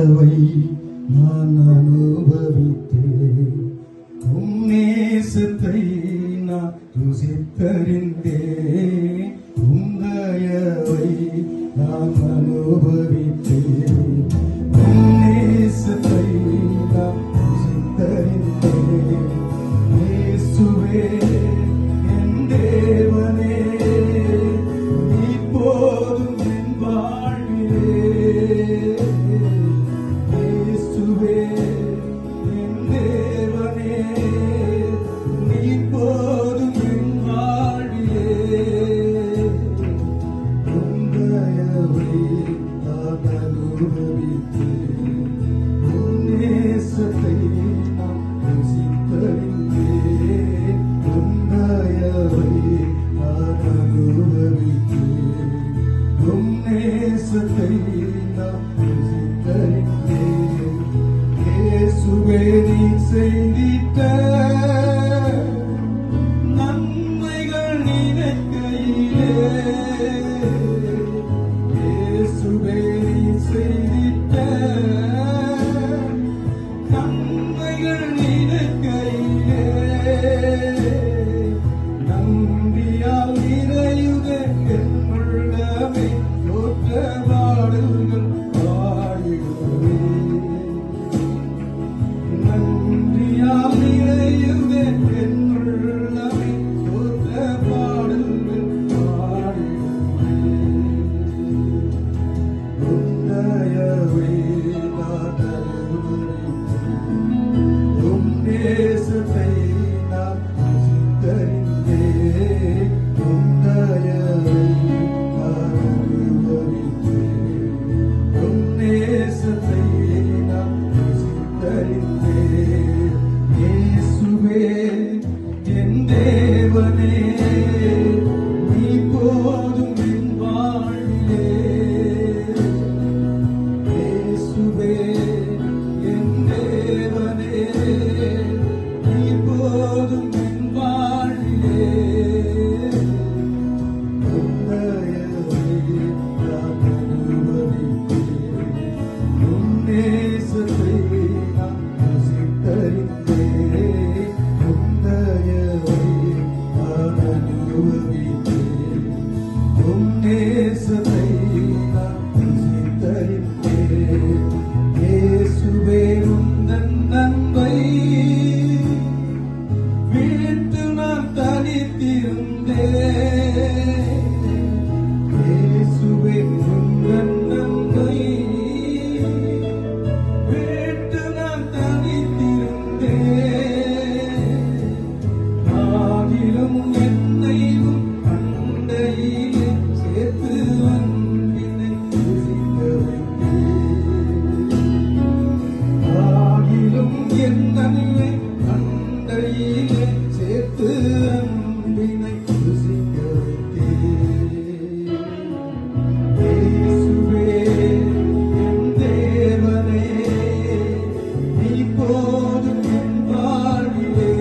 உந்தயவை நான் அனுபவித்தேன். உம் நேசத்தை நான் ருசித்தறிந்தேன். உந்தயவை நான் அனுபவித்தேன். உம் நேசத்தை நான் ருசித்தறிந்தேன். இயேசுவே என் தேவனே, நீ போதும் என் வாழ்விலே. இயேசுவே என் தேவனே, நீ போதும் என் வாழ்விலே. உந்தயவை நான் அனுபவித்தேன். உம் நேசத்தை நான் ருசித்தறிந்தேன். உந்தயவை நான் அனுபவித்தேன். உம் நேசத்தை நான் ருசித்தறிந்தேன். இயேசுவே நீ செய்திட்ட நன்மைகள் நினைக்கையிலே. இயேசுவே நீ செய்திட்ட நன்மைகள் நினைக்கையிலே. நம்பியால் நிறையுதே என் உள்ளமே, தோற்ற பாடல்கள் பாடிடுவேன். நன்றியால் நிறையுதே என் உள்ளமே, தோற்ற பாடல்கள் பாடிடுவேன். உந்தயவை நான் அனுபவித்தேன். உம் நேசத்தை நான் ருசித்தறிந்தேன். உந்தயவை நான் அனுபவித்தேன். உம் நேசத்தை நான் ருசித்தறிந்தேன். இயேசுவே என் தேவனே, நீ போதும் என் வாழ்விலே. இயேசுவே என் தேவனே, நீ போதும் என் வாழ்விலே. உந்தயவை நான் அனுபவித்தேன். உம் நேசத்தை நான் ருசித்தறிந்தேன். உந்தயவை நான் அனுபவித்தேன். உம் நேசத்தை நான் ருசித்தறிந்தேன். இயேசுவே உந்தன் அன்பை விட்டு நான் தனித்திருந்தேன். இயேசுவே உந்தன் அன்பை விட்டு நான் தனித்திருந்தேன். ஆகிலும் என்னையும் அண்டையிலே சேர்த்து அன்பினை ருசிக்க வைத்தேன். ஆகிலும் என்னை அண்டையிலே சேர்த்து அன்பினை ருசிக்க வைத்தேன். இயேசுவே என் தேவனே, நீ போதும் என் வாழ்விலே.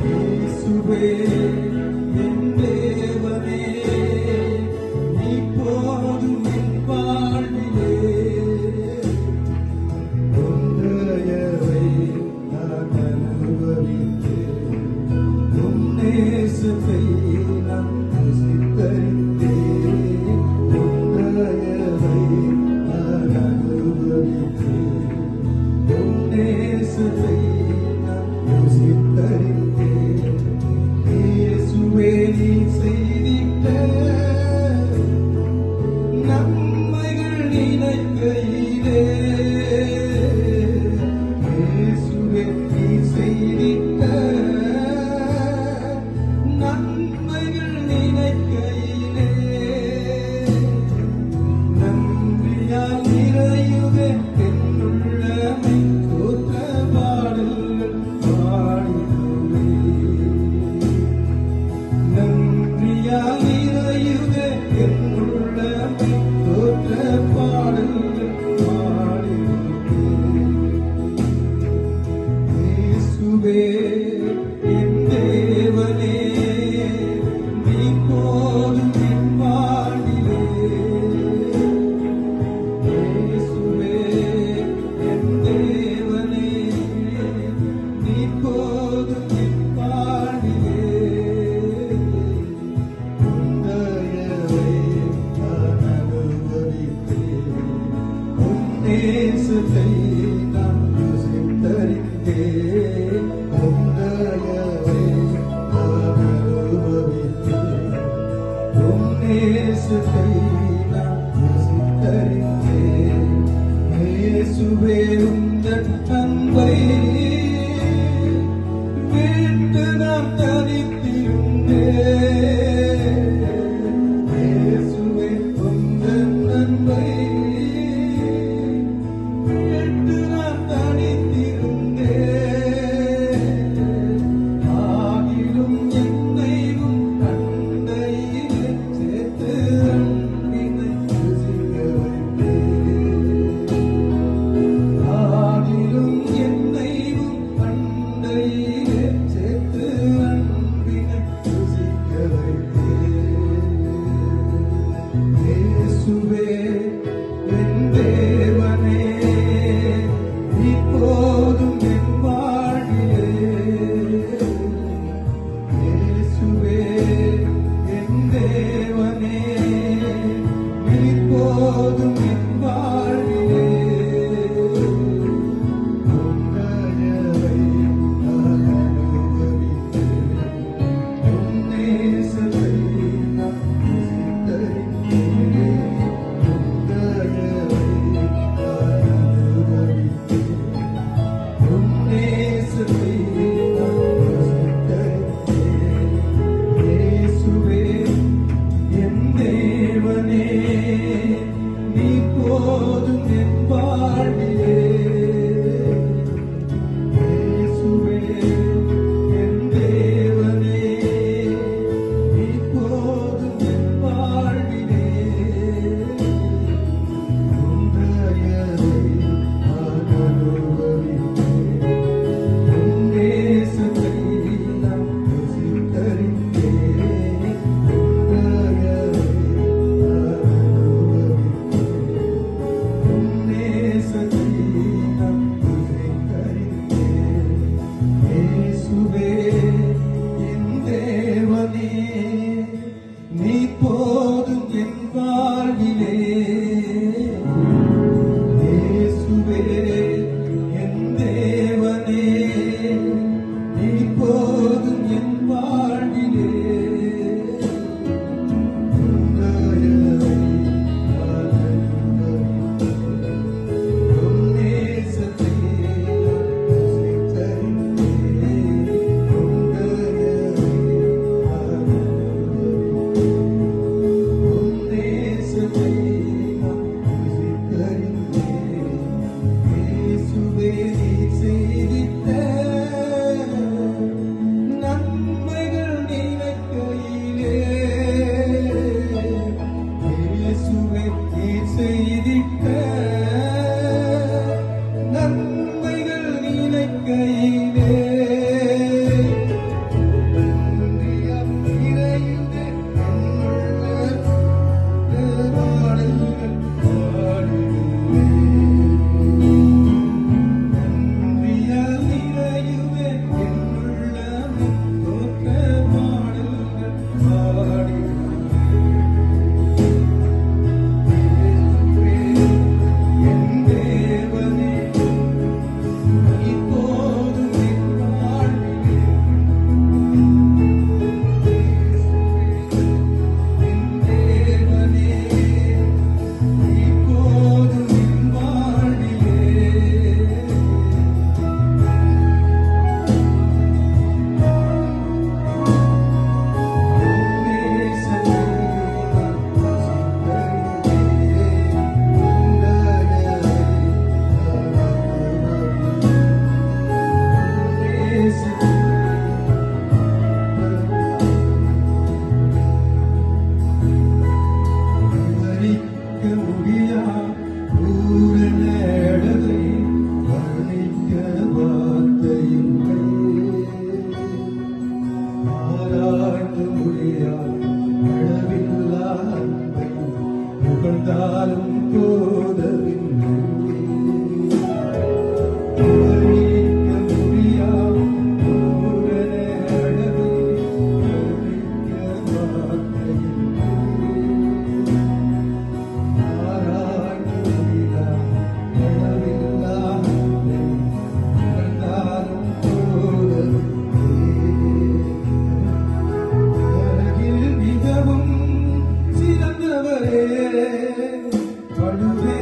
இயேசுவே என் தேவனே, நீ போதும் என் வாழ்விலே. உந்தயவை நான் அனுபவித்தேன். உம் நேசத்தை நான் ருசித்தறிந்தேன். உந்தயவை நான் அனுபவித்தேன். உம் நேசத்தை நான் ருசித்தறிந்தேன். இயேசுவே நீ செய்திட்ட நன்மைகள் நினைக்கையிலே. இயேசுவே நீ செய்திட்ட நன்மைகள் நினைக்கையிலே. நன்றியால் நிறையுதே என் உள்ளமே, தோற்ற பாடல்கள் பாடிடுவேன். நன்றியால் நிறையுதே என் உள்ளமே, தோற்ற பாடல்கள் பாடிடுவேன். இயேசுவே என் தேவனே, நீ போதும் என் வாழ்விலே. விட்டு நான் தனித்திருந்தேன். இயேசுவே உந்தன் அன்பை விட்டு நான் தனித்திருந்தேன். ஆகிலும் என்னையும் கண்டையிலே சேர்த்து அன்பினை ருசிக்க வைத்தேன். ஆகிலும் என்னையும் கண்டையிலே சேர்த்து அன்பினை ருசிக்க வைத்தேன். இயேசுவே என் தேவனே, இப்போதும் என் வாழ்விலே. இயேசுவே என் தேவனே, இப்போதும் என் வாழ்விலே. உம் தயவை நான் அனுபவித்தேன். உம் நேசத்தை நான் ருசித்தறிந்தேன். உம் தயவை நான் அனுபவித்தேன். உம் நேசத்தை நான் ருசித்தறிந்தேன். இயேசுவே என் தேவனே, நீ போதும் என் வாழ்விலே. இயேசுவே என் தேவனே, நீ போதும் என் வாழ்விலே. உம் தயவை நான் அனுபவித்தேன். உம் நேசத்தை நான் ருசித்தறிந்தேன். உம் தயவை நான் அனுபவித்தேன். உம் நேசத்தை நான் ருசித்தறிந்தேன். இயேசுவே என் தேவனே, நீ போதும் என் வாழ்விலே. இயேசுவே என் தேவனே, நீ போதும் என் வாழ்விலே. உம் தயவை நான் அனுபவித்தேன். உம் நேசத்தை நான் ருசித்தறிந்தேன். உம் தயவை நான் அனுபவித்தேன். உம் நேசத்தை நான் ருசித்தறிந்தேன். இயேசுவே நீர் செய்திட்ட நன்மைகள் நினைக்கையிலே. இயேசுவே நீர் செய்திட்ட நன்மைகள் நினைக்கையிலே. நன்றியால் நிறைந்த என்னுள்ள பாடல்கள் பாடுகிறேன். நன்றியால் நிறையுமே என்னுள்ளம் தோற்ற பாடல்கள் பாடுகிறேன். இயேசுவே என் தேவனே, இப்போதும் என் வாழ்விலே. இயேசுவே என் தேவனே, இப்போதும் என் வாழ்விலே. புகழ்ந்தாலும் போதவில்லை. வர்ணிக்க முடியா பூரண அழகை வர்ணிக்க வார்த்தையில்லை. ஆராய்ந்து முடியா அளவில்லா அன்பை புகழ்ந்தாலும் போதவில்லை. உலகில் மிகவும் சிறந்தவரே, படுவே